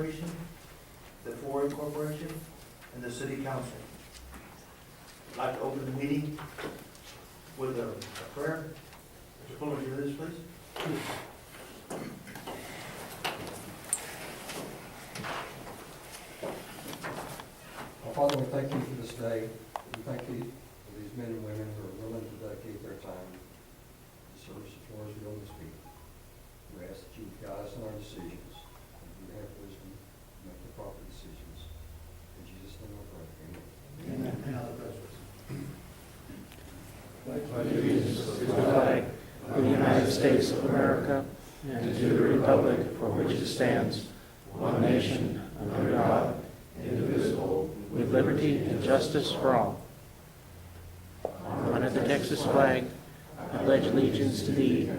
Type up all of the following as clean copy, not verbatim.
Corporation, the 4A Corporation, and the City Council. I'd like to open the meeting with a prayer. Mr. Fuller, would you do this, please? Our Father, we thank you for this day. We thank you for these men and women who are willing to dedicate their time to service of Floresville this week. We ask that you would guide us in our decisions, and you have wisdom to make the proper decisions. In Jesus' name I pray. Amen. And other presidents. pledge allegiance to the flag of the United States of America and to the republic for which it stands, one nation, under God, indivisible, with liberty and justice for all. Under the Texas flag, I pledge allegiance to thee,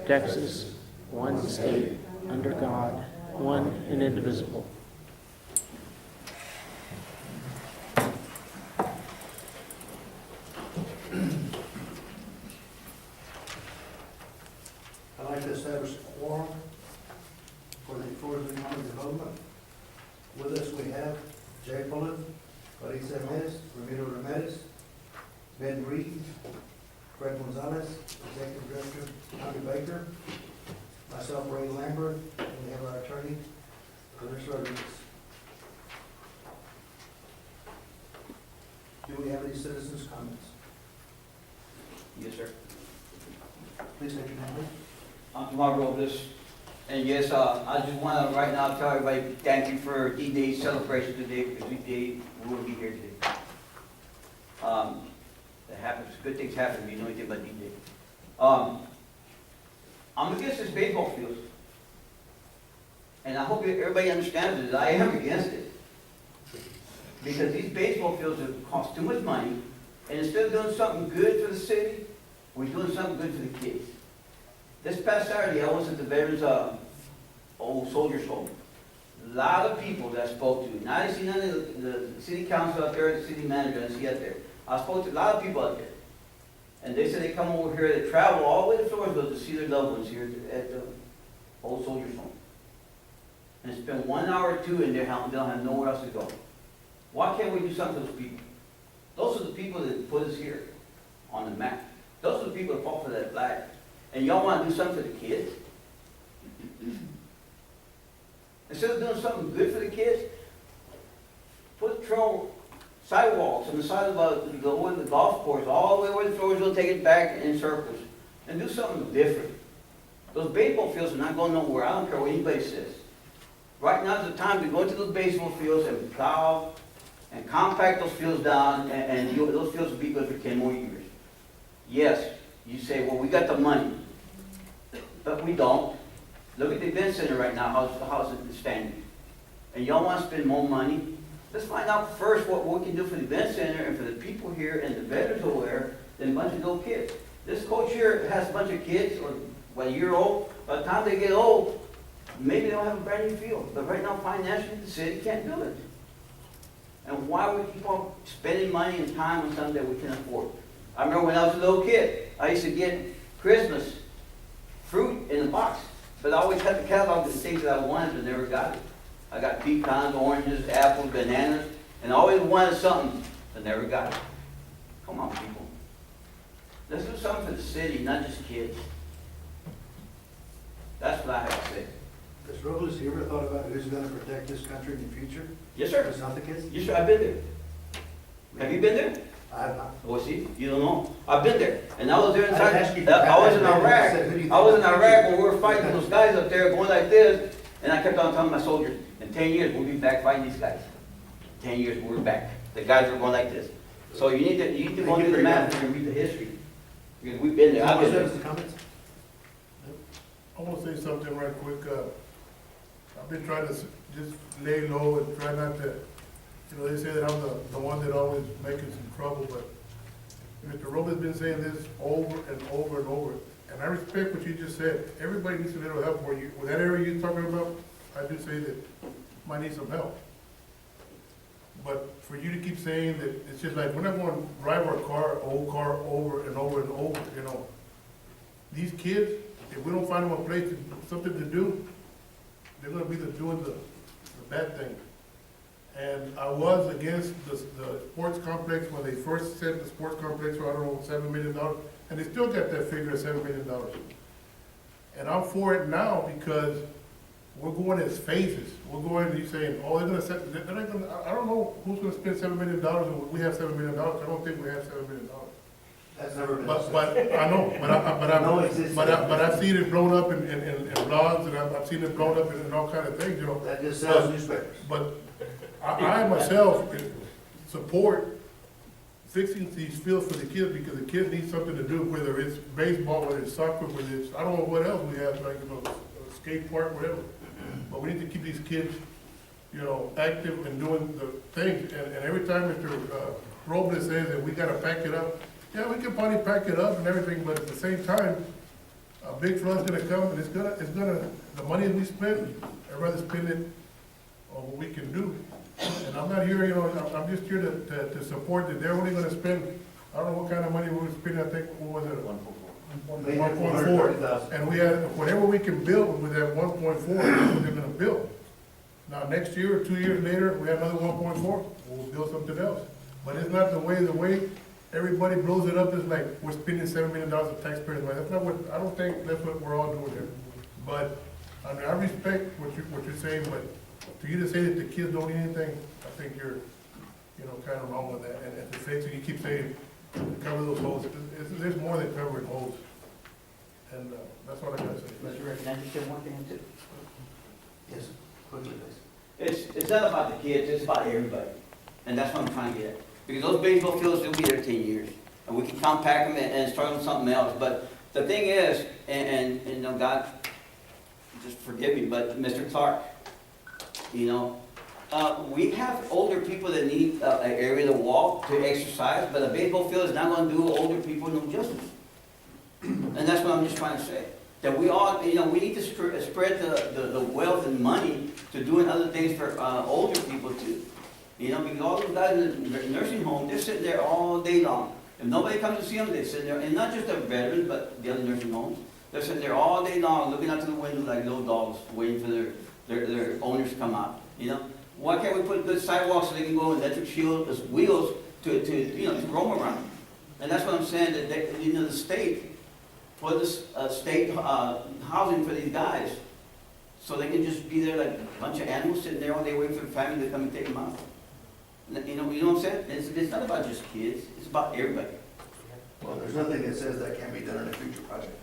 Texas, one state, under God, one and indivisible. I'd like to establish a quorum for the Floresville County Development. With us, we have Jay Bullitt, Clarissa Jimenez, Ramiro Ramirez, Ben Reed, Fred Gonzalez, Executive Director, County Baker, myself, Ray Lambert, and we have our attorney, Clarissa Rodriguez. Do we have any citizens' comments? Yes, sir. Please state your name, please. I'm Tomás Robles, and yes, I just want to right now tell everybody thank you for D-Day celebration today, because we will be here today. That happens, good things happen when you know anything about D-Day. I'm against this baseball field, and I hope everybody understands that I am against it. Because these baseball fields have cost too much money, and instead of doing something good for the city, we're doing something good for the kids. This past Saturday, I was at the Veterans Old Soldiers Home. A lot of people that I spoke to. Now I see none of the city council out there, the city manager, I see out there. I spoke to a lot of people out there. And they said they come over here, they travel all the way to Floresville to see their loved ones here at the Old Soldiers Home. And spend 1 hour or two in there, they'll have nowhere else to go. Why can't we do something for those people? Those are the people that put us here on the map. Those are the people that fought for that flag. And y'all want to do something for the kids? Instead of doing something good for the kids, put sidewalks on the side of the golf course, all the way where the Floresville, take it back in circles, and do something different. Those baseball fields are not going nowhere. I don't care what anybody says. Right now is the time to go into those baseball fields and plow and compact those fields down, and those fields will be good for 10 more years. Yes, you say, well, we got the money, but we don't. Look at the event center right now, how's it standing? And y'all want to spend more money? Let's find out first what we can do for the event center and for the people here and the veterans aware than a bunch of little kids. This coach here has a bunch of kids, or a year old. By the time they get old, maybe they'll have a brand new field. But right now, financially, the city can't do it. And why would we keep on spending money and time on something that we can afford? I remember when I was a little kid, I used to get Christmas fruit in a box, but I always had the catalog of the things that I wanted but never got it. I got pecans, oranges, apples, bananas, and I always wanted something but never got it. Come on, people. Let's do something for the city, not just kids. That's what I have to say. Mr. Robles, you ever thought about who's going to protect this country in the future? Yes, sir. It's not the kids? Yes, sir, I've been there. Have you been there? I have not. Oh, see, you don't know. I've been there, and I was there I didn't ask inside. you I was in I Iraq. said, who do you think I was in the future Iraq is? when we were fighting those guys up there going like this, and I kept on telling my soldiers, in 10 years we'll be back fighting these guys. 10 years we're back. The guys are going like this. So you need to go to the map and read the history, because we've been there. I've been there. Citizens' comments? I want to say something right quick. I've been trying to just lay low and try not to, they say that I'm the one that always making some trouble, but Mr. Robles has been saying this over and over and over, and I respect what you just said. Everybody needs a little help. With that area you're talking about, I do say that might need some help. But for you to keep saying that, it's just like, we're not going to drive our old car over and over and over, These kids, if we don't find them a place, something to do, they're gonna be doing the bad thing. And I was against the sports complex when they first said the sports complex for, I don't know, $7 million, and they still got that figure of $7 million. And I'm for it now because we're going as phases. We're going, you saying, oh, they're gonna set, they're not gonna, I don't know who's gonna spend $7 million, and we have $7 million. I don't think we have $7 million. That's never been. But I know, No existing. but I've seen it blown up in blogs, and I've seen it blown up in all kind of things, you know. That just sells newspapers. But I myself support fixing these fields for the kids, because the kids need something to do, whether it's baseball, whether it's soccer, whether it's, I don't know what else we have, like, you know, a skate park, whatever. But we need to keep these kids, you know, active and doing the things, and every time Mr. Robles says that we gotta pack it up, yeah, we can probably pack it up and everything, but at the same time, a big flood's gonna come, and it's gonna, the money we spend, I'd rather spend it on what we can do. And I'm not here, you know, I'm just here to support that they're only gonna spend, I don't know what kind of money we were spending, I think, what was it? 1.4. And we have, whatever we can build with that 1.4, that's what they're gonna build. Now, next year, or 2 years later, we have another 1.4, we'll build something else. But it's not the way everybody blows it up, is like, we're spending $7 million of taxpayers' money. That's not what, I don't think that's what we're all doing here. But, I mean, I respect what you're saying, but for you to say that the kids don't need anything, I think you're, you know, kind of wrong with that. And to say, so you keep saying, cover those holes, there's more than covering holes. And, that's all I gotta say. Mr. Rick, can I just say one thing too? Yes, quickly, please. It's not about the kids, it's about everybody. And that's what I'm trying to get at. Because those baseball fields, they'll be there 10 years. And we can compact them and start on something else. But the thing is, and you know, God, just forgive me, but Mr. Clark, you know, we have older people that need an area to walk, to exercise, but a baseball field is not going to do older people no justice. And that's what I'm just trying to say. That we all, you know, we need to spread the wealth and money to doing other things for older people too. You know, because all those guys in the nursing home, they're sitting there all day long. If nobody comes to see them, they sit there, and not just the veterans, but the other nursing homes. They're sitting there all day long, looking out to the window like little dogs, waiting for their owners to come out. You know, why can't we put good sidewalks so they can go in electric shield as wheels to you know, to roam around? And that's what I'm saying, that they, you know, the state put this state housing for these guys, so they can just be there like a bunch of animals sitting there all day waiting for the family to come and take them out. You know what I'm saying? It's not about just kids, it's about everybody. Well, there's nothing that says that can't be done in a future project.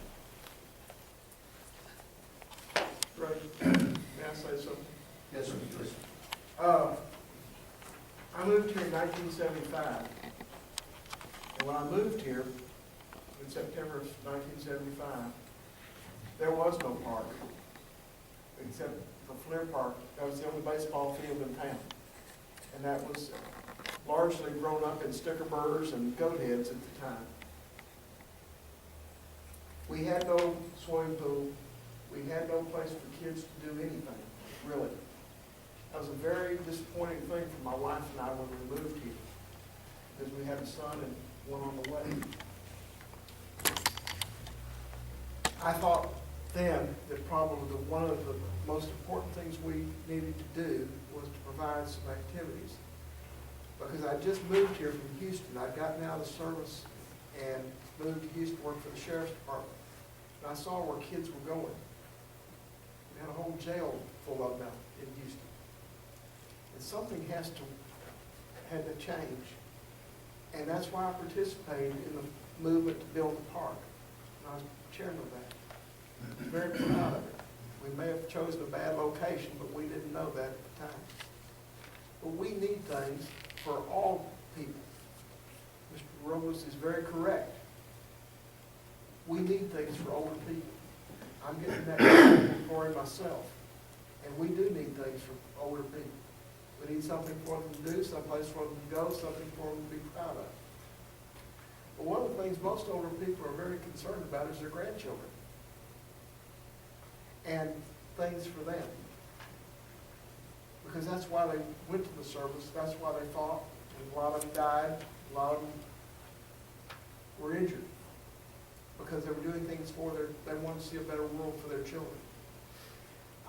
Right, may I say something? Yes, sir, please. I moved here in 1975, and when I moved here in September of 1975, there was no park, except the Fleer Park. That was the only baseball field in town, and that was largely grown up in sticker burrs and goat heads at the time. We had no swimming pool. We had no place for kids to do anything, really. That was a very disappointing thing for my wife and I when we moved here, because we had a son and one on the way. I thought then that probably one of the most important things we needed to do was to provide some activities. Because I just moved here from Houston. I'd gotten out of the service and moved to Houston to work for the sheriff's department. And I saw where kids were going. We had a whole jail full of them in Houston. And something had to change. And that's why I participated in the movement to build the park. And I was chairman of that. I'm very proud of it. We may have chosen a bad location, but we didn't know that at the time. But we need things for all people. Mr. Robles is very correct. We need things for older people. I'm getting that for myself. And we do need things for older people. We need something for them to do, someplace for them to go, something for them to be proud of. But one of the things most older people are very concerned about is their grandchildren. And things for them. Because that's why they went to the service, that's why they fought, and a lot of them died, a lot of them were injured. Because they were doing things for they wanted to see a better world for their children.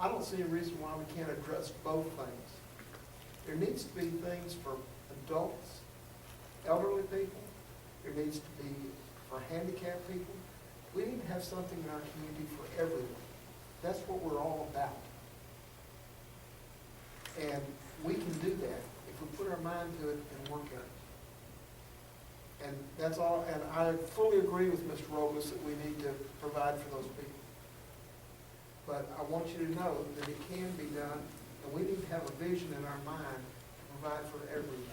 I don't see a reason why we can't address both things. There needs to be things for adults, elderly people. There needs to be for handicapped people. We need to have something in our community for everyone. That's what we're all about. And we can do that if we put our mind to it and work at it. And that's all, and I fully agree with Mr. Robles that we need to provide for those people. But I want you to know that it can be done, and we need to have a vision in our mind to provide for everyone.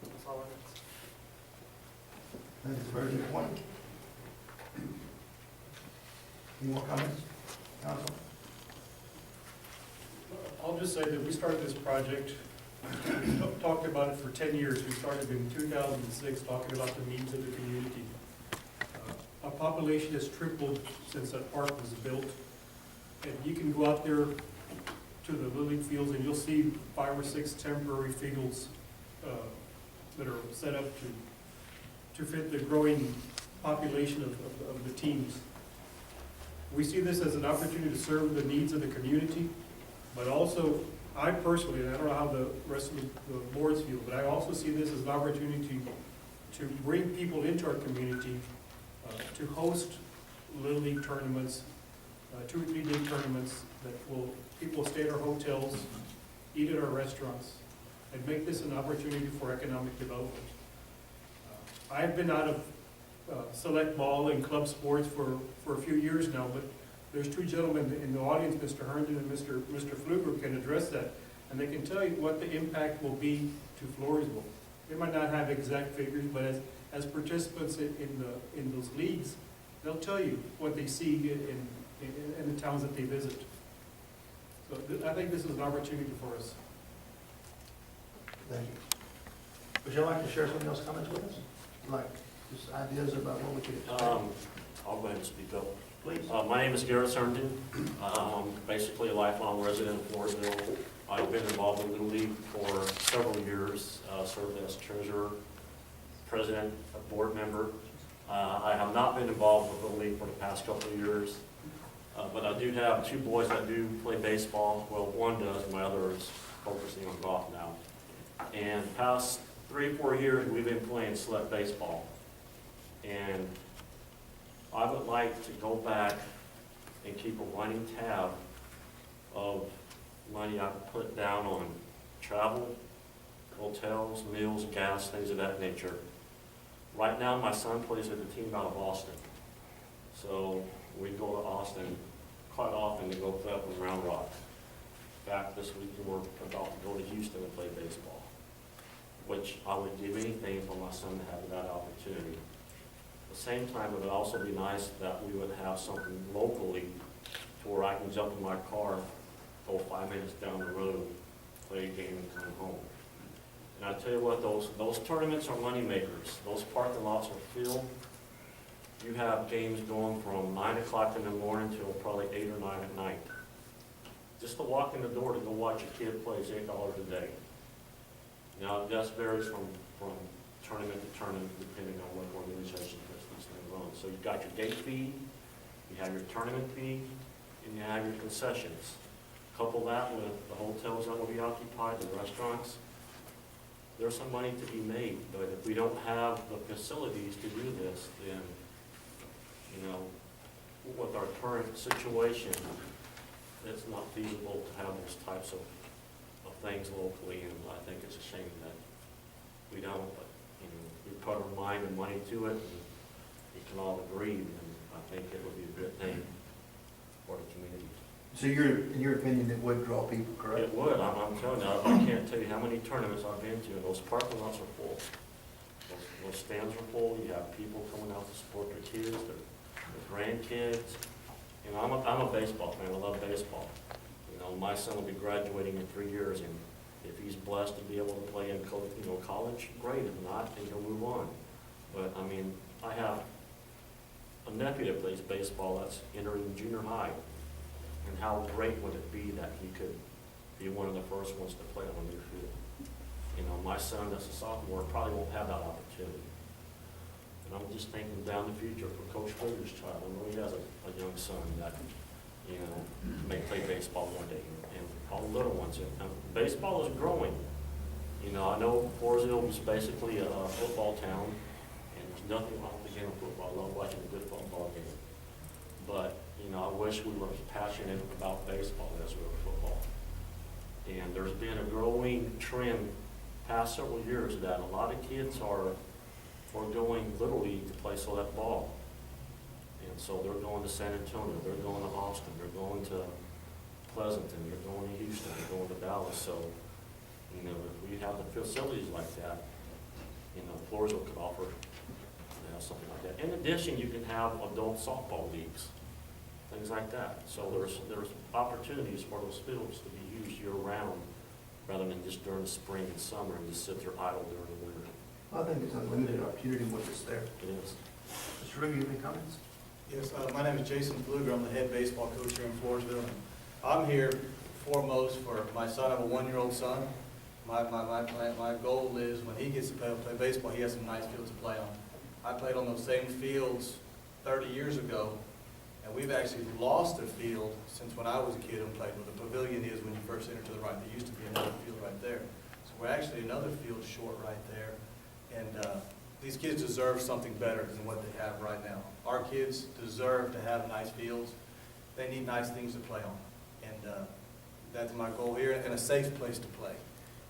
That's all I have. Thank you, it's a very good point. Any more comments, council? I'll just say that we started this project, talked about it for 10 years. We started in 2006, talking about the needs of the community. Our population has tripled since that park was built. And you can go out there to the lily fields and you'll see 5 or 6 temporary fields that are set up to fit the growing population of the teams. We see this as an opportunity to serve the needs of the community, but also, I personally, and I don't know how the rest of the boards feel, but I also see this as an opportunity to bring people into our community, to host Little League tournaments, 2 or 3 day tournaments that people stay at our hotels, eat at our restaurants, and make this an opportunity for economic development. I've been out of select ball and club sports for a few years now, but there's 2 gentlemen in the audience, Mr. Herndon and Mr. Pfluger, can address that, and they can tell you what the impact will be to Floresville. They might not have exact figures, but as participants in those leagues, they'll tell you what they see in the towns that they visit. So I think this is an opportunity for us. Thank you. Would you like to share some of those comments with us? Like, just ideas about what we could expect? I'll go ahead and speak up. Please. My name is Garrett Herndon. I'm basically a lifelong resident of Floresville. I've been involved in Little League for several years, served as treasurer, president, a board member. I have not been involved with Little League for the past couple of years, but I do have 2 boys that do play baseball. Well, one does, my other is focusing on golf now. And past 3 or 4 years, we've been playing select baseball. And I would like to go back and keep a running tab of money I put down on travel, hotels, meals, gas, things of that nature. Right now, my son plays with a team out of Austin. So we go to Austin quite often to go play up in Round Rock. In fact, this week we're about to go to Houston and play baseball, which I would give anything for my son to have that opportunity. At the same time, it would also be nice that we would have something locally to where I can jump in my car, go 5 minutes down the road, play a game and come home. And I tell you what, those tournaments are money makers. Those parking lots are filled. You have games going from 9 o'clock in the morning till probably 8 or 9 at night. Just to walk in the door to go watch a kid play is $8 a day. Now, that varies from tournament to tournament, depending on what organization puts these things on. So you've got your gate fee, you have your tournament fee, and you have your concessions. Couple that with the hotels that will be occupied, the restaurants. There's some money to be made, but if we don't have the facilities to do this, then, you know, with our current situation, it's not feasible to have those types of things locally, and I think it's a shame that we don't, but, you know, we put our mind and money to it, and we can all agree, and I think it would be a good thing for the community. So in your opinion, it would draw people, correct? It would, I'm telling you, I can't tell you how many tournaments I've been to, and those parking lots are full. Those stands are full, you have people coming out to support their kids, their grandkids. You know, I'm a baseball fan, I love baseball. You know, my son will be graduating in 3 years, and if he's blessed to be able to play in college, great. If not, then he'll move on. But, I mean, I have a nephew that plays baseball that's entering junior high. And how great would it be that he could be one of the first ones to play on a new field? You know, my son that's a sophomore probably won't have that opportunity. And I'm just thinking down the future for Coach Kruger's child. I know he has a young son that, you know, may play baseball one day, and all the little ones. And baseball is growing. You know, I know Floresville is basically a football town, and there's nothing wrong with the game of football. I love watching a good football game. But, you know, I wish we were as passionate about baseball as we were football. And there's been a growing trend past several years that a lot of kids are going Little League to play select ball. And so they're going to San Antonio, they're going to Austin, they're going to Pleasanton, they're going to Houston, they're going to Dallas. So, you know, if we have the facilities like that, you know, Floresville could offer, you know, something like that. In addition, you can have adult softball leagues, things like that. So there's opportunities for those fields to be used year-round rather than just during the spring and summer and just sit there idle during the winter. I think it's unlimited opportunity once it's there. It is. Mr. Ruby, you have any comments? Yes, my name is Jason Pfluger. I'm the head baseball coach here in Floresville. I'm here foremost for my son. I have a 1-year-old son. My goal is when he gets to play baseball, he has some nice fields to play on. I played on those same fields 30 years ago, and we've actually lost a field since when I was a kid and played where the pavilion is when you first enter to the right. There used to be another field right there. So we're actually another field short right there. And these kids deserve something better than what they have right now. Our kids deserve to have nice fields. They need nice things to play on. And that's my goal here, and a safe place to play.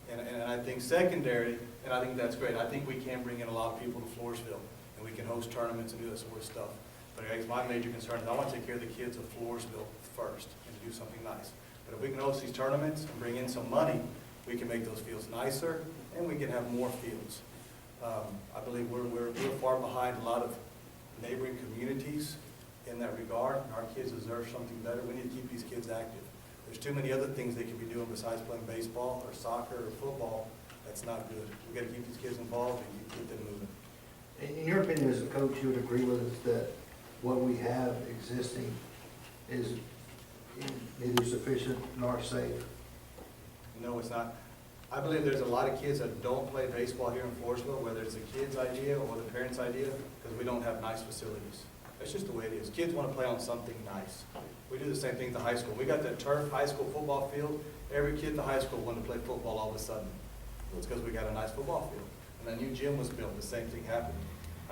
And I think secondary, and I think that's great. I think we can bring in a lot of people to Floresville, and we can host tournaments and do that sort of stuff. But I guess my major concern is I want to take care of the kids of Floresville first and do something nice. But if we can host these tournaments and bring in some money, we can make those fields nicer, and we can have more fields. I believe we're far behind a lot of neighboring communities in that regard. Our kids deserve something better. We need to keep these kids active. There's too many other things they could be doing besides playing baseball or soccer or football. That's not good. We've got to keep these kids involved and keep them moving. In your opinion as a coach, you would agree with us that what we have existing is neither sufficient nor safe? No, it's not. I believe there's a lot of kids that don't play baseball here in Floresville, whether it's the kid's idea or the parent's idea, because we don't have nice facilities. That's just the way it is. Kids want to play on something nice. We do the same thing at the high school. We got that turf high school football field. Every kid in the high school wanted to play football all of a sudden. It's because we got a nice football field. And that new gym was built, the same thing happened.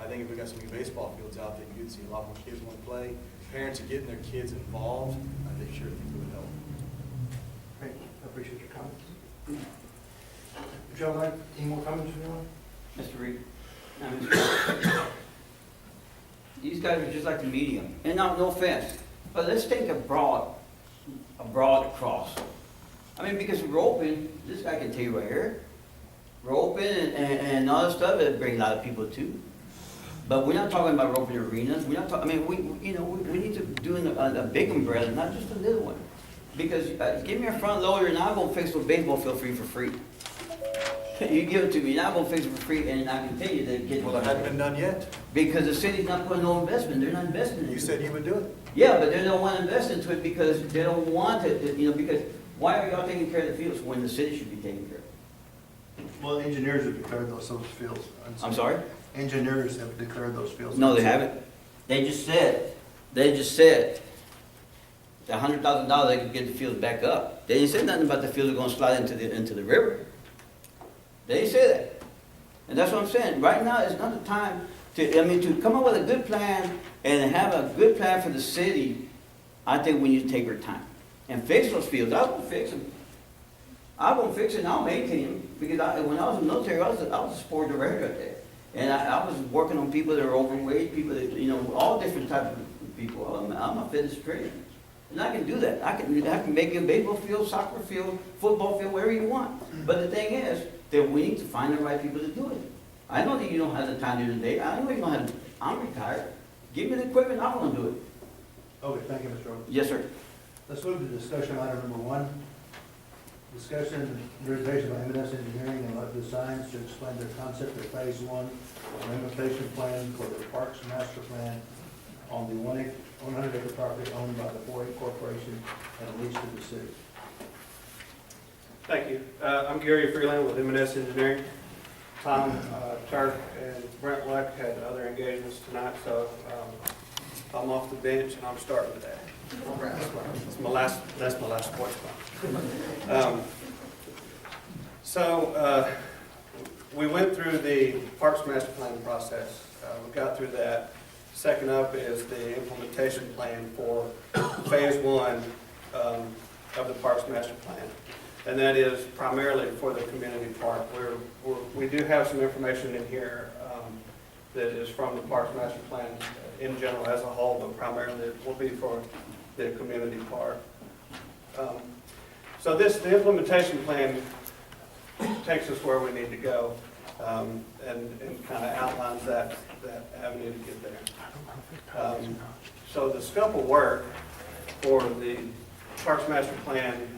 I think if we got some new baseball fields out there, you'd see a lot more kids want to play. Parents are getting their kids involved. I think sure things would help. Great, I appreciate your comments. Would y'all like any more comments from anyone? Mr. Reed. Now, Mr. Reed. These guys are just like the media. And no offense, but let's take a broad across. I mean, because we're open, this guy can tell you right here, we're open and all that stuff, it brings a lot of people too. But we're not talking about open arenas. We're not talking, I mean, we need to do a big umbrella, not just a little one. Because give me a front loader and I'm going to fix the baseball field for you for free. You give it to me, and I'm going to fix it for free, and I can tell you that kids. Well, it hasn't been done yet. Because the city's not putting no investment, they're not investing in it. You said you would do it. Yeah, but they don't want to invest into it because they don't want it, because why are y'all taking care of the fields when the city should be taking care of it? Well, engineers have declared those fields. I'm sorry? Engineers have declared those fields. No, they haven't. They just said the $100,000 they could get the fields back up. They didn't say nothing about the fields are going to slide into the river. They didn't say that. And that's what I'm saying. Right now is not the time to come up with a good plan and have a good plan for the city. I think we need to take our time and fix those fields. I won't fix them. I won't fix it and I'll maintain them because when I was in the military, I was a sport director up there. And I was working on people that are overweight, people that, all different types of people. I'm a fitness trainer. And I can do that. I can make you a baseball field, soccer field, football field, wherever you want. But the thing is that we need to find the right people to do it. I know that you don't have the time to do it today. I know you don't have I'm retired. Give me the equipment, I'm going to do it. Okay, thank you, Mr. Rowe. Yes, sir. Let's move to discussion item number 1. Discussion and presentation by M&S Engineering and Ludwig Designs to explain their concept of Phase 1 implementation plan for the Parks Master Plan on the 100-acre property owned by the 4A Corporation and leased to the city. Thank you. I'm Gary Freeland with M&S Engineering. Tom, Turk, and Brent Luck had other engagements tonight, so I'm off the bench and I'm starting today. That's my last sports one. So we went through the Parks Master Plan process. We got through that. Second up is the implementation plan for phase one of the Parks Master Plan. And that is primarily for the community park. We do have some information in here that is from the Parks Master Plan in general as a whole, but primarily it will be for the community park. So the implementation plan takes us where we need to go and kind of outlines that avenue to get there. So the scope of work for the Parks Master Plan,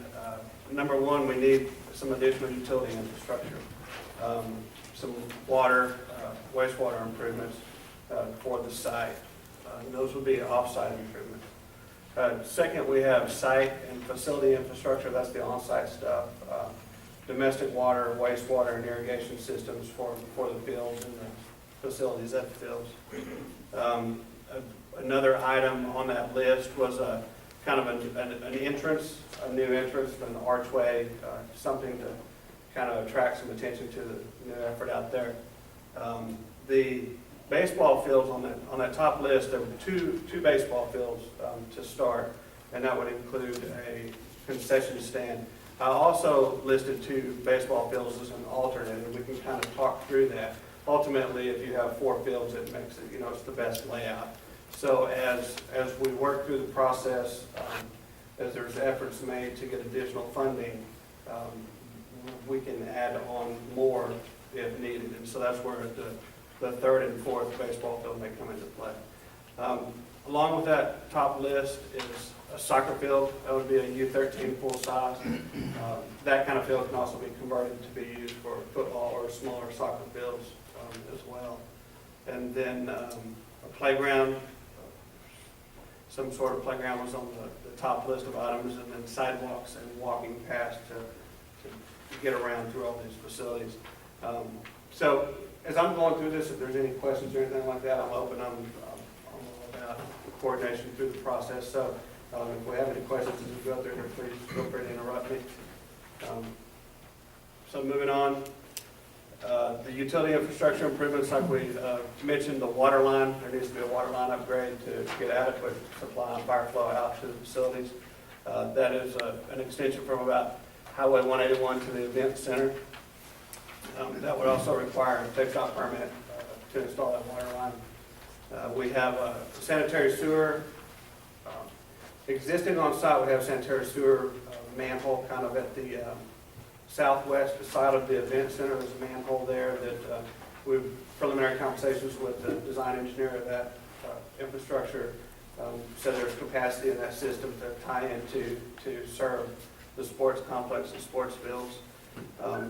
number one, we need some additional utility infrastructure, some water, wastewater improvements for the site. And those would be off-site improvements. Second, we have site and facility infrastructure. That's the on-site stuff. Domestic water, wastewater, and irrigation systems for the fields and the facilities at the fields. Another item on that list was a kind of an entrance, a new entrance, an archway, something to kind of attract some attention to the new effort out there. The baseball fields on that top list, there were two baseball fields to start, and that would include a concession stand. I also listed 2 baseball fields as an alternate, and we can kind of talk through that. Ultimately, if you have 4 fields, it makes it, it's the best layout. So as we work through the process, as there's efforts made to get additional funding, we can add on more if needed. And so that's where the 3rd and 4th baseball field may come into play. Along with that top list is a soccer field. That would be a U13 full size. That kind of field can also be converted to be used for football or smaller soccer fields as well. And then a playground, some sort of playground was on the top list of items, and then sidewalks and walking paths to get around through all these facilities. So as I'm going through this, if there's any questions or anything like that, I'm open. I'm all about coordination through the process. So if we have any questions as we go through here, please feel free to interrupt me. So moving on, the utility infrastructure improvements, like we mentioned, the water line. There needs to be a water line upgrade to get adequate supply and fire flow out to the facilities. That is an extension from about Highway 181 to the event center. That would also require a TechDOT permit to install that water line. We have a sanitary sewer. Existing on site, we have sanitary sewer manhole kind of at the southwest side of the event center. There's a manhole there that we've preliminary conversations with the design engineer of that infrastructure. So there's capacity in that system to tie into to serve the sports complex and sports fields.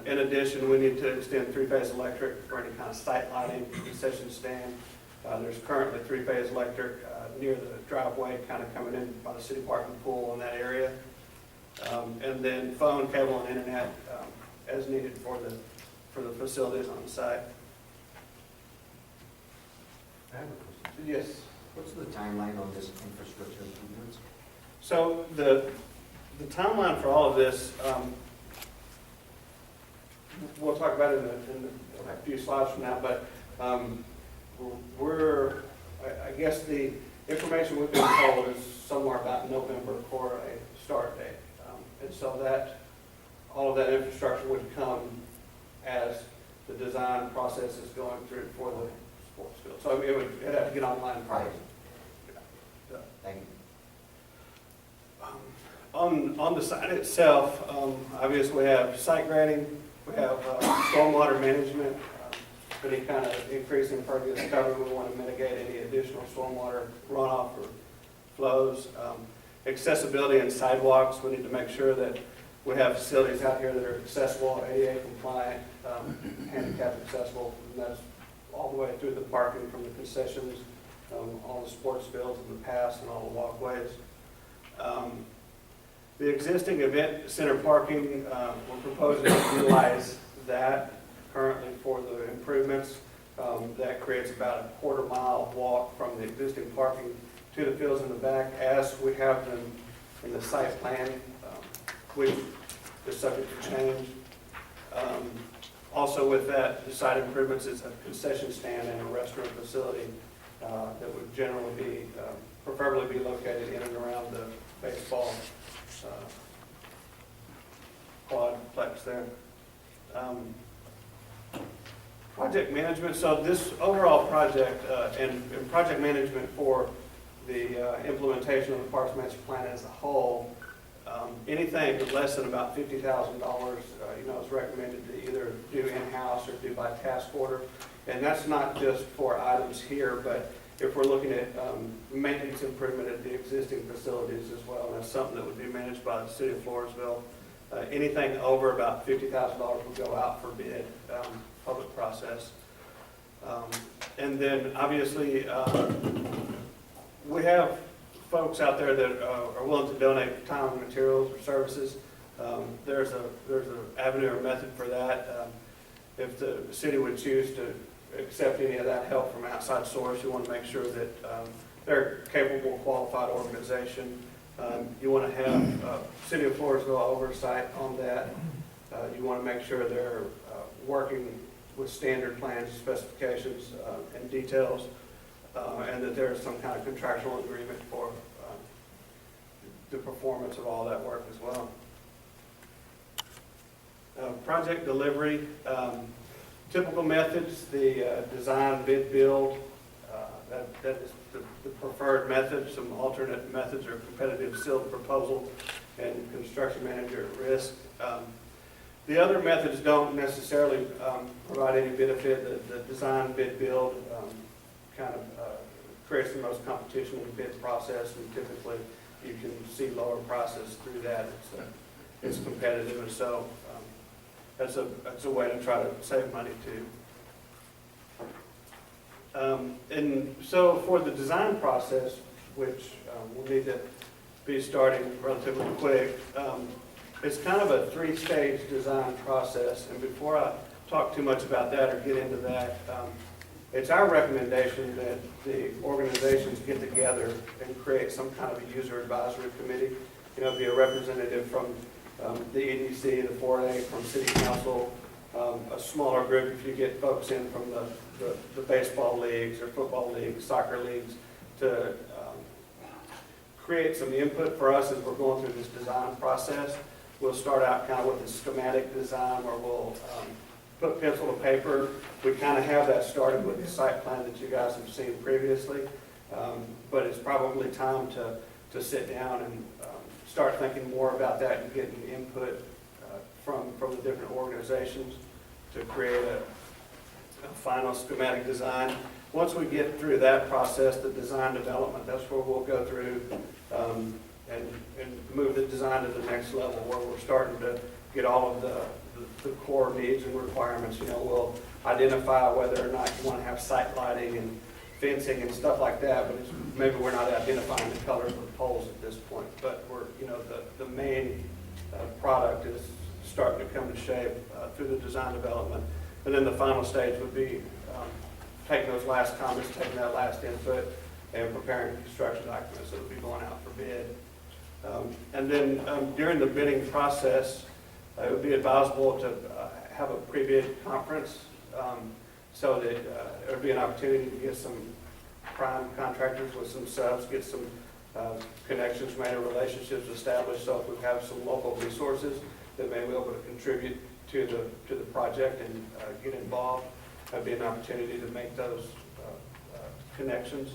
In addition, we need to extend 3-phase electric for any kind of site lighting, concession stand. There's currently 3-phase electric near the driveway, kind of coming in by the city parking pool in that area. And then phone, cable, and internet as needed for the facilities on the site. I have a question. Yes. What's the timeline on this infrastructure improvements? So the timeline for all of this, we'll talk about it in a few slides from now, but I guess the information we've been told is somewhere about November for a start date. And so all of that infrastructure would come as the design process is going through for the sports field. So it'd have to get online prior. Thank you. On the site itself, obviously we have site grading, we have stormwater management. Any kind of increase in impervious cover, we want to mitigate any additional stormwater runoff or flows. Accessibility and sidewalks, we need to make sure that we have facilities out here that are accessible, ADA compliant, handicap accessible, and that's all the way through the parking from the concessions, all the sports fields in the past, and all the walkways. The existing event center parking, we're proposing to utilize that. currently for the improvements. That creates about a quarter-mile walk from the existing parking to the fields in the back as we have them in the site plan, which is subject to change. Also with that, the site improvements is a concession stand and a restaurant facility that would generally be, preferably be located in and around the baseball quadplex there. Project management, so this overall project and project management for the implementation of the Parks Master Plan as a whole, anything less than about $50,000, is recommended to either do in-house or do by task order. And that's not just for items here, but if we're looking at maintenance improvement at the existing facilities as well, and that's something that would be managed by the city of Floresville. Anything over about $50,000 will go out for bid, public process. And then obviously, we have folks out there that are willing to donate time and materials or services. There's an avenue or method for that. If the city would choose to accept any of that help from outside source, you want to make sure that they're a capable, qualified organization. You want to have City of Floresville oversight on that. You want to make sure they're working with standard plans, specifications, and details, and that there's some kind of contractual agreement for the performance of all that work as well. Project delivery, typical methods, the design, bid, build, that is the preferred method. Some alternate methods are competitive sealed proposal and construction manager at risk. The other methods don't necessarily provide any benefit. The design, bid, build kind of creates the most competition in the bid process, and typically you can see lower prices through that. It's competitive, and so that's a way to try to save money too. And so for the design process, which we'll need to be starting relatively quick, it's kind of a three-stage design process. And before I talk too much about that or get into that, it's our recommendation that the organizations get together and create some kind of a user advisory committee. Be a representative from the EDC, the 4A, from City Council, a smaller group if you get folks in from the baseball leagues or football leagues, soccer leagues, to create some input for us as we're going through this design process. We'll start out kind of with a schematic design where we'll put pencil to paper. We kind of have that started with the site plan that you guys have seen previously, but it's probably time to sit down and start thinking more about that and getting input from the different organizations to create a final schematic design. Once we get through that process, the design development, that's where we'll go through and move the design to the next level, where we're starting to get all of the core needs and requirements. We'll identify whether or not you want to have site lighting and fencing and stuff like that, but maybe we're not identifying the colors of the poles at this point. But the main product is starting to come to shape through the design development. And then the final stage would be taking those last comments, taking that last input, and preparing construction documents that will be going out for bid. And then during the bidding process, it would be advisable to have a pre-bid conference so that there would be an opportunity to get some prime contractors with some subs, get some connections made or relationships established, so if we have some local resources that may be able to contribute to the project and get involved, that'd be an opportunity to make those connections.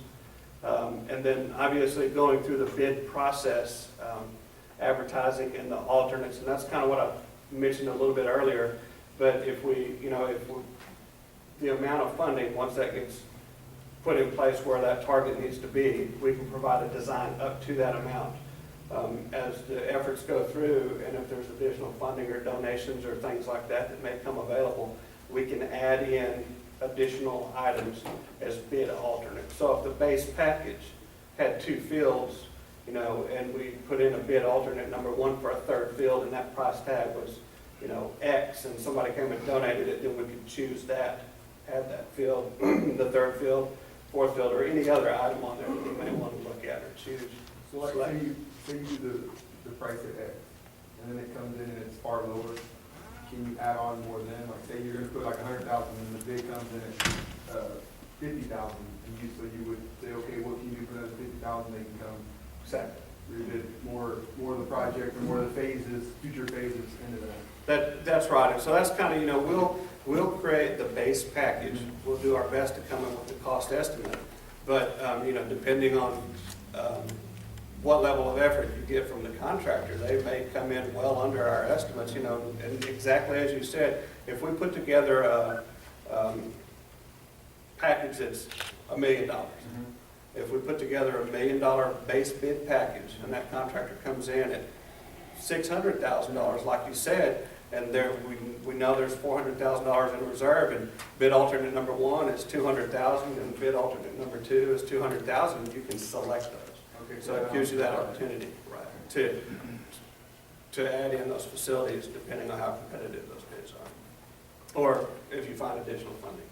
And then obviously going through the bid process, advertising and the alternates, and that's kind of what I mentioned a little bit earlier. But if the amount of funding, once that gets put in place where that target needs to be, we can provide a design up to that amount. As the efforts go through, and if there's additional funding or donations or things like that that may come available, we can add in additional items as bid alternates. So if the base package had 2 fields, and we put in a bid alternate number 1 for a 3rd field, and that price tag was, you know, X, and somebody came and donated it, then we could choose that, add that field, the third field, fourth field, or any other item on there that you may want to look at or choose. So like, say you do the price at X, and then it comes in and it's far lower, can you add on more then? Like, say you're gonna put like 100,000, and the bid comes in at 50,000, and so you would say, okay, what can you do for another 50,000, they can come Exactly. rebid more of the project, or more of the phases, future phases into that. That's right, and so that's kind of, you know, we'll create the base package. We'll do our best to come in with the cost estimate, but, you know, depending on what level of effort you get from the contractor, they may come in well under our estimates, you know, and exactly as you said, if we put together a package that's $1 million, if we put together $1 million base bid package, and that contractor comes in at $600,000, like you said, and there, we know there's $400,000 in reserve, and bid alternate number 1 is $200,000, and bid alternate number 2 is $200,000, you can select those. Okay, So it gives you that opportunity, right, to add in those facilities depending on how competitive those bids are, or if you find additional funding.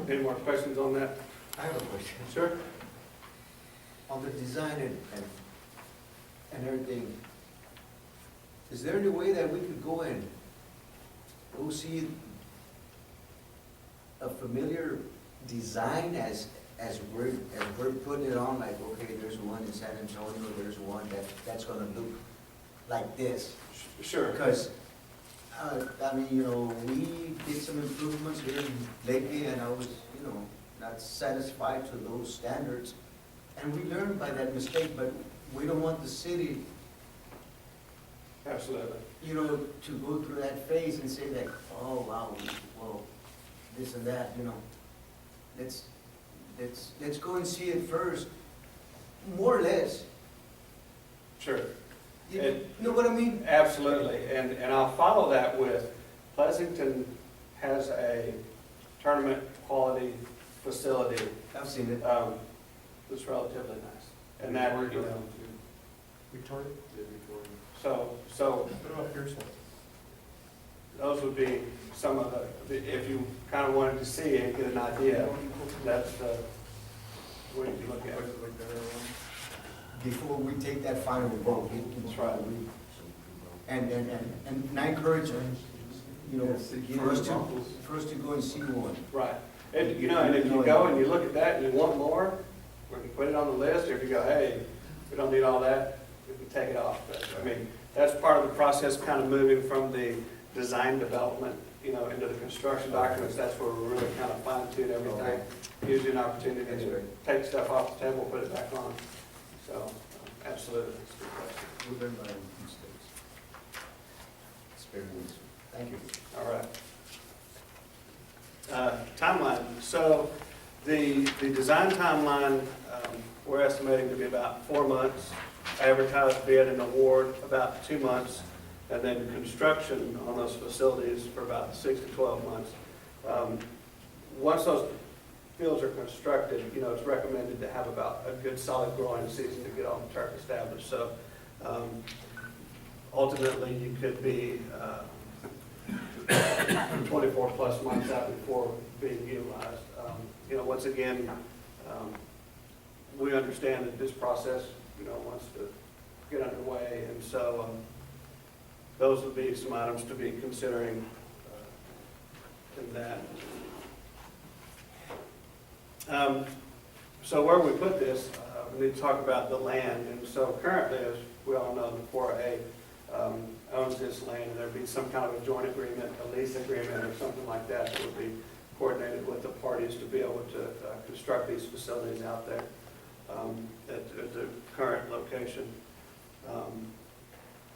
Any more questions on that? I have a question. Sure. On the design and everything, is there any way that we could go see a familiar design as we're putting it on, like, okay, there's one in San Antonio, there's one that's gonna look like this? Sure. Because, I mean, you know, we did some improvements here lately, and I was, you know, not satisfied to those standards. And we learned by that mistake, but we don't want the city, Absolutely. you know, to go through that phase and say that, oh, wow, well, this and that, you know. Let's go and see it first, more or less. Sure. You know what I mean? Absolutely, and I'll follow that with, Pleasanton has a tournament quality facility I've seen it. that's relatively nice. And that, you know, Victoria? so What about Pearson? those would be some of if you kind of wanted to see and get an idea, that's what you can look at. Before we take that final vote. That's right. And I encourage, you know, for us to go and see one. Right. And, you know, and if you go and you look at that and you want more, we can put it on the list, or if you go, hey, we don't need all that, we can take it off. But, I mean, that's part of the process, kind of moving from the design development, you know, into the construction documents. That's where we're really kind of fine tune everything. Gives you an opportunity to take stuff off the table, put it back on. So, absolutely, that's a good question. We've learned by mistakes. Experience. Thank you. All right. Timeline. So the design timeline, we're estimating to be about 4 months. Advertised bid and award about 2 months. And then construction on those facilities for about 6 to 12 months. Once those fields are constructed, you know, it's recommended to have about a good solid growing season to get all the turf established. So ultimately, you could be 24 plus months out before being utilized. You know, once again, we understand that this process, you know, wants to get underway, and so those would be some items to be considering in that. So where we put this, we need to talk about the land. And so currently, as we all know, the 4A owns this land, and there'd be some kind of a joint agreement, a lease agreement, or something like that that would be coordinated with the parties to be able to construct these facilities out there at the current location.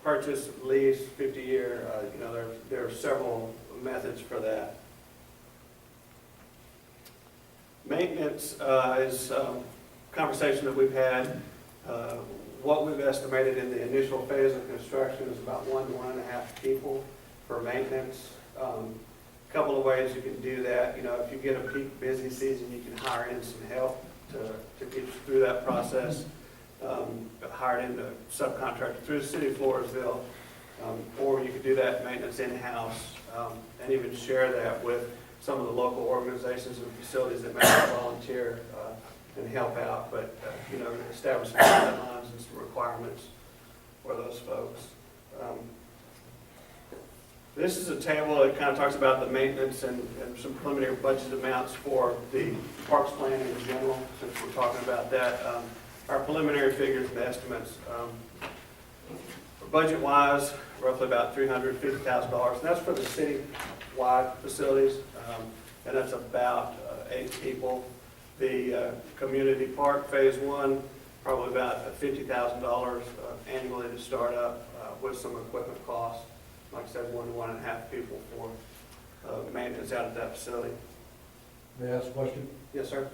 Purchase, lease, 50-year, you know, there are several methods for that. Maintenance is a conversation that we've had. What we've estimated in the initial phase of construction is about 1 to 1.5 people for maintenance. A couple of ways you can do that. You know, if you get a peak busy season, you can hire in some help to get you through that process. Hired in a subcontractor through the city of Floresville. Or you could do that maintenance in-house, and even share that with some of the local organizations and facilities that may volunteer and help out, but, establish some guidelines and some requirements for those folks. This is a table that kind of talks about the maintenance and some preliminary budget amounts for the parks plan in general, since we're talking about that. Our preliminary figures and estimates, budget-wise, roughly about $350,000, and that's for the city-wide facilities, and that's about 8 people. The community park phase 1, probably about $50,000 annually to start up with some equipment costs. Like I said, 1 to 1.5 people for maintenance out at that facility. May I ask a question? Yes, sir.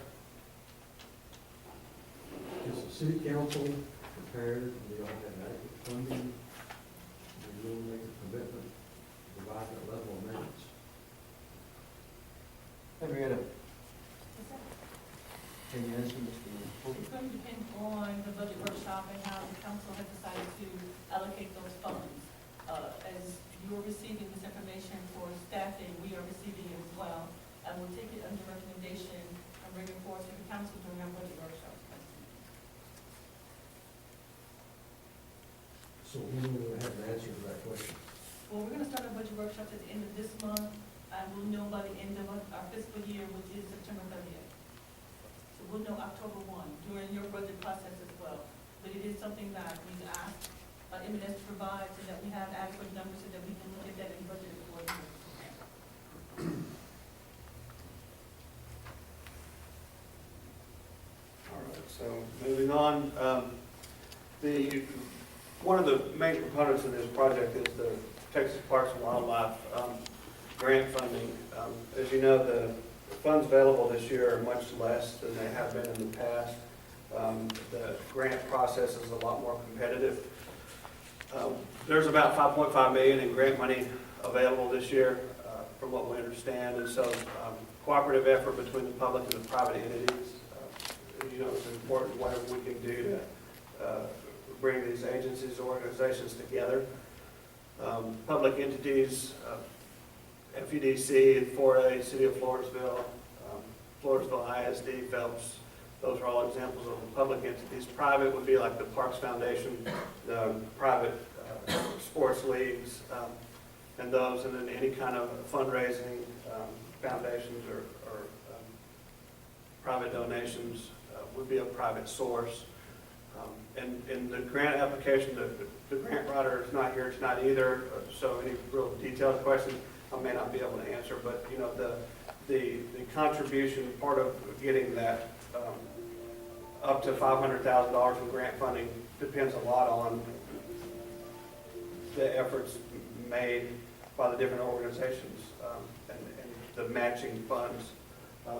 Is the city council prepared, and they all have adequate funding, they will make a commitment to provide that level of maintenance? Henrietta? Can you answer this? It's going to depend on the budget workshop and how the council has decided to allocate those funds. As you are receiving this information for staffing, we are receiving it as well. And we'll take it under recommendation and bring it forward to the council during our budget workshop. So when will we have an answer to that question? Well, we're going to start our budget workshop at the end of this month, and we'll know by the end of our fiscal year, which is September 30th. So we'll know October 1 during your budget process as well. But it is something that we've asked M&S to provide so that we have adequate numbers so that we can look at that and budget accordingly. All right, so moving on, one of the main components of this project is the Texas Parks and Wildlife grant funding. As you know, the funds available this year are much less than they have been in the past. The grant process is a lot more competitive. There's about $5.5 million in grant money available this year, from what we understand, and so cooperative effort between the public and the private entities. It's important whatever we can do to bring these agencies, organizations together. Public entities, FEDC, 4A, City of Floresville, Floresville ISD, Phelps, those are all examples of the public entities. Private would be like the Parks Foundation, the private sports leagues, and those, and then any kind of fundraising, foundations or private donations would be a private source. And in the grant application, the grant writer is not here tonight either, so any real detailed questions I may not be able to answer, but the contribution, part of getting that up to $500,000 in grant funding depends a lot on the efforts made by the different organizations and the matching funds.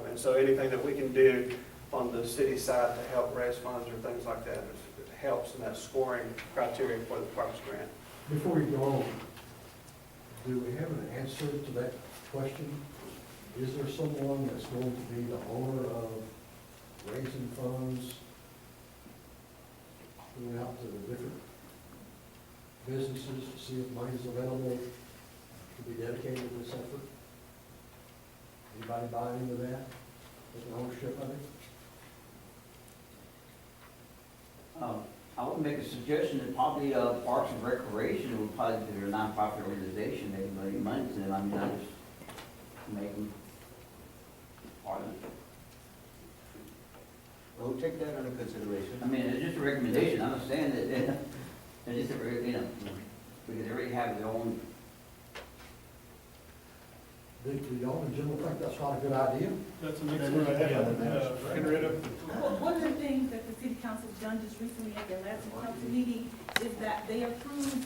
And so anything that we can do on the city side to help raise funds or things like that, it helps in that scoring criteria for the Parks Grant. Before we go on, do we have an answer to that question? Is there someone that's going to be the owner of raising funds, going out to the different businesses to see if money's available to be dedicated to this effort? Anybody buy into that, taking ownership of it? I would make a suggestion that probably Parks and Recreation would probably be their nonprofit organization, they can donate money to them. I mean, I just make them part of it. We'll take that under consideration. I mean, it's just a recommendation, I'm not saying that, it's just a, because they already have their own. Do y'all in general think that's not a good idea? That's the next one I have. Henrietta? Well, one of the things that the city council has done just recently at their last council meeting is that they approved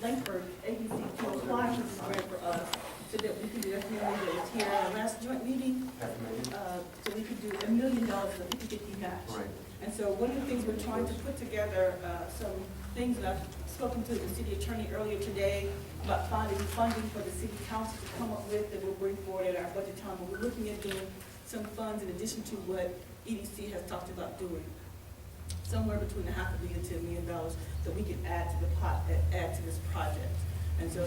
Langford ABC to apply for this grant for us so that we can do, that's the only that was here at our last joint meeting. So we could do $1 million of a 50-50 match. Right. And so one of the things we're trying to put together, some things that I've spoken to the city attorney earlier today about finding funding for the city council to come up with that we'll bring forward at our budget time. But we're looking at doing some funds in addition to what EDC has talked about doing. Somewhere between $500,000 to $1 million that we can add to the pot, add to this project. And so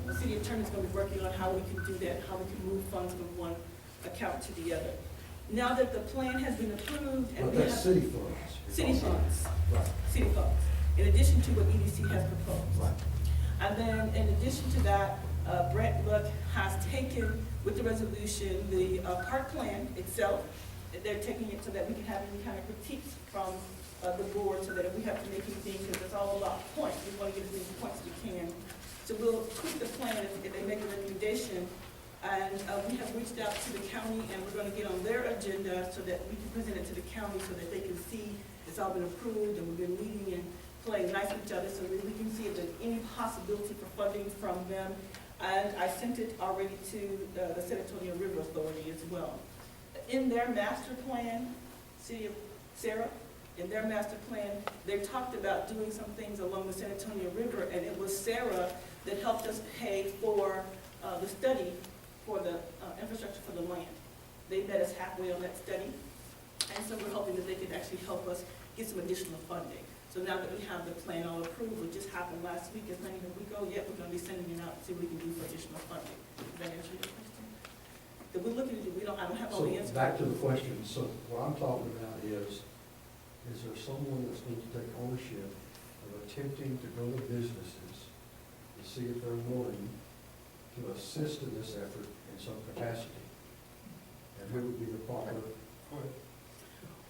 the city attorney's gonna be working on how we can do that, how we can move funds from one account to the other. Now that the plan has been approved and But we have. that's city funds. City funds, Right, city funds, in addition to what EDC has proposed. right. And then in addition to that, Brett Luck has taken with the resolution, the park plan itself. They're taking it so that we can have any kind of critiques from the board, so that if we have to make anything, because it's all about points, we want to get as many points as we can. So we'll tweak the plan if they make a recommendation. And we have reached out to the county, and we're going to get on their agenda so that we can present it to the county so that they can see it's all been approved, and we've been meeting and playing nice with each other, so that we can see if there's any possibility for funding from them. And I sent it already to the San Antonio River Authority as well. In their master plan, City of Sarah, in their master plan, they talked about doing some things along the San Antonio River, and it was Sarah that helped us pay for the study for the infrastructure for the land. They met us halfway on that study, and so we're hoping that they can actually help us get some additional funding. So now that we have the plan all approved, it just happened last week, it's not even a week old yet, we're gonna be sending it out to see what we can do for additional funding. Does that answer your question? That we're looking to do, I don't have all the So answers. back to the question, so what I'm talking about is there someone that's going to take ownership of attempting to go to businesses to see if they're willing to assist in this effort in some capacity? And who would be the proper?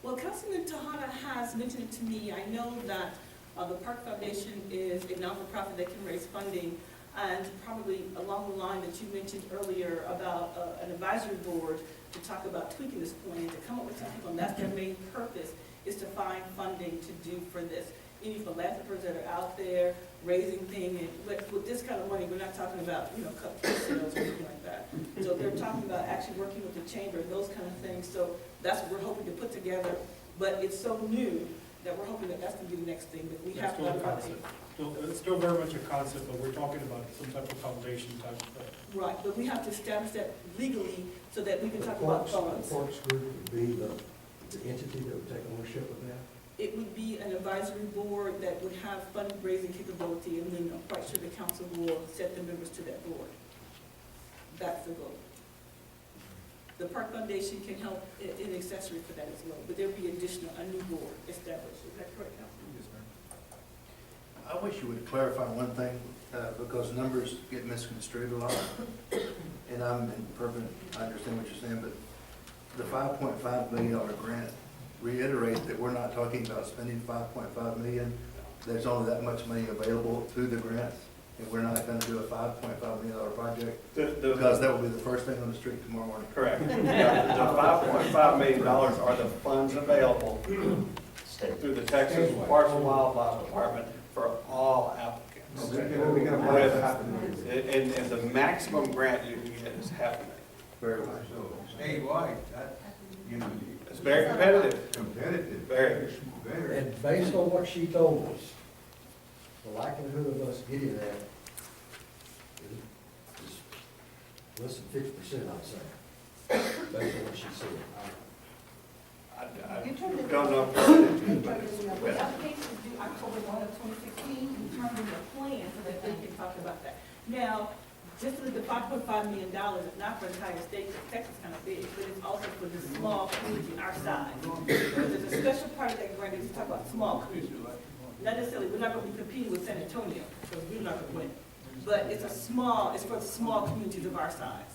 Well, Councilman Tahada has mentioned it to me. I know that the Park Foundation is a non-for-profit that can raise funding, and probably along the line that you mentioned earlier about an advisory board to talk about tweaking this plan, to come up with some people, and that's their main purpose, is to find funding to do for this. Any philanthropists that are out there raising things, and with this kind of money, we're not talking about, cupcake sales or anything like that. So they're talking about actually working with the chamber, those kind of things. So that's what we're hoping to put together. But it's so new that we're hoping that that's going to be the next thing, that we That's have to. still a concept. It's still very much a concept, but we're talking about some type of foundation type of thing. Right, but we have to establish that legally so that we can talk The about Parks- funds. The Parks Group would be the entity that would take ownership of that? It would be an advisory board that would have fundraising capability, and then I'm quite sure the council will set the members to that board. That's the goal. The Park Foundation can help in accessory for that as well, but there'll be a new board established. Is that correct, Councilman? I wish you would clarify one thing, because numbers get misconstrued a lot. And I'm in perfect, I understand what you're saying, but the $5.5 million grant, reiterate that we're not talking about spending $5.5 million. There's only that much money available through the grants, and we're not gonna do a $5.5 million project, because that will be the first thing on the street tomorrow morning. Correct. Yeah, the $5.5 million are the funds available through the Texas Parks and Wildlife Department for all applicants. We can apply it to happen. And the maximum grant you can get is $500,000. Very much. Statewide, that, It's very competitive, competitive. very. Very. And based on what she told us, the likelihood of us getting that is less than 50%, I'd say, based on what she said. I You turned it- don't know. The application is due October 1 of 2016, we turned in the plan so that they can talk about that. Now, just with the $5.5 million, it's not for the entire state, because Texas is kind of big, but it's also for the small community our size. There's a special part of that grant is to talk about small communities. Not necessarily, we're not going to be competing with San Antonio, because we're not going to win. But it's for the small communities of our size.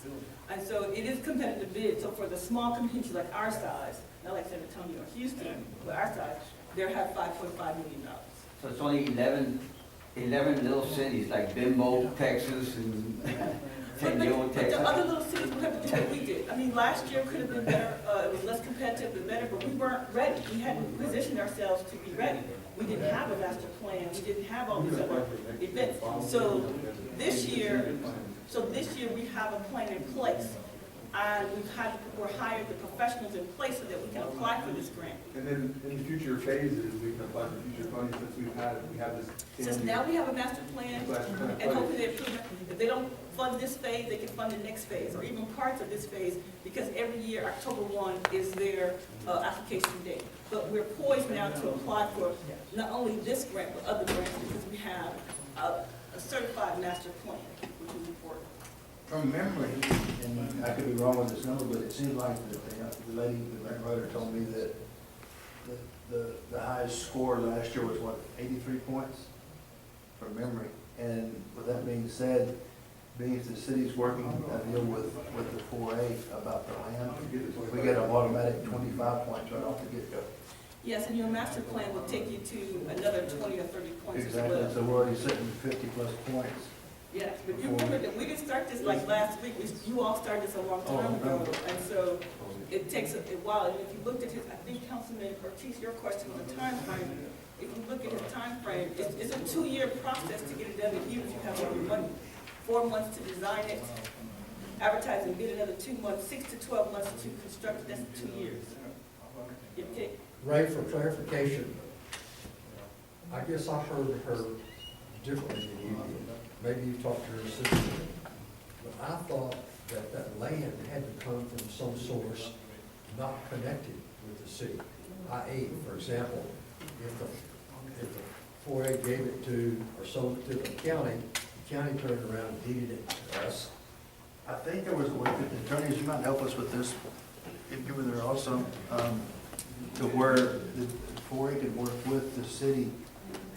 And so it is competitive bid, so for the small communities like our size, not like San Antonio or Houston, but our size, they have $5.5 million. So it's only 11 little cities like Bimbo, Texas, and San Diego, But the Texas. other little cities will have to do what we did. I mean, last year could have been better, it was less competitive and better, but we weren't ready. We hadn't positioned ourselves to be ready. We didn't have a master plan, we didn't have all these other events. So this year we have a plan in place. And we're hired the professionals in place so that we can apply for this grant. And then in future phases, we can apply for future funding since we have this. Since now we have a master plan, and hopefully they approve it. If they don't fund this phase, they can fund the next phase, or even parts of this phase, because every year, October 1 is their application date. But we're poised now to apply for not only this grant, but other grants, because we have a certified master plan, which is important. From memory, and I could be wrong with this number, but it seemed like the lady, the grant writer told me that the highest score last year was what, 83 points? From memory. And with that being said, being as the city's working a deal with the 4A about the land, we get an automatic 25 points right off the get-go. Yes, and your master plan will take you to another 20 or 30 points as well. Exactly, so we're already sitting at 50+ points. Yes, but you remember that we didn't start this like last week, you all started this a long time ago, and so it takes a while. And if you looked at his, I think Councilman Ortiz, your question on the time frame, if you look at his time frame, it's a 2-year process to get it done in here if you have all your money. 4 months to design it, advertise and bid another 2 months, 6 to 12 months to construct it, that's 2 years. Ray, for clarification, I guess I heard her differently than you did. Maybe you talked to her assistant. But I thought that that land had to come from some source not connected with the city. i.e., for example, if the 4A gave it to, or sold it to the county turned around and deeded it to us. I think there was a way, the attorneys, you might help us with this, if you were there also, to where the 4A could work with the city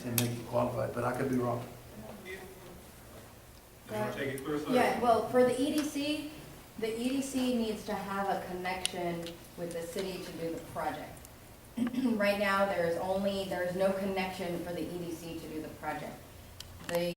and make it qualified, but I could be wrong. You want to take it first? Yeah, well, for the EDC needs to have a connection with the city to do the project. Right now, there's no connection for the EDC to do the project. The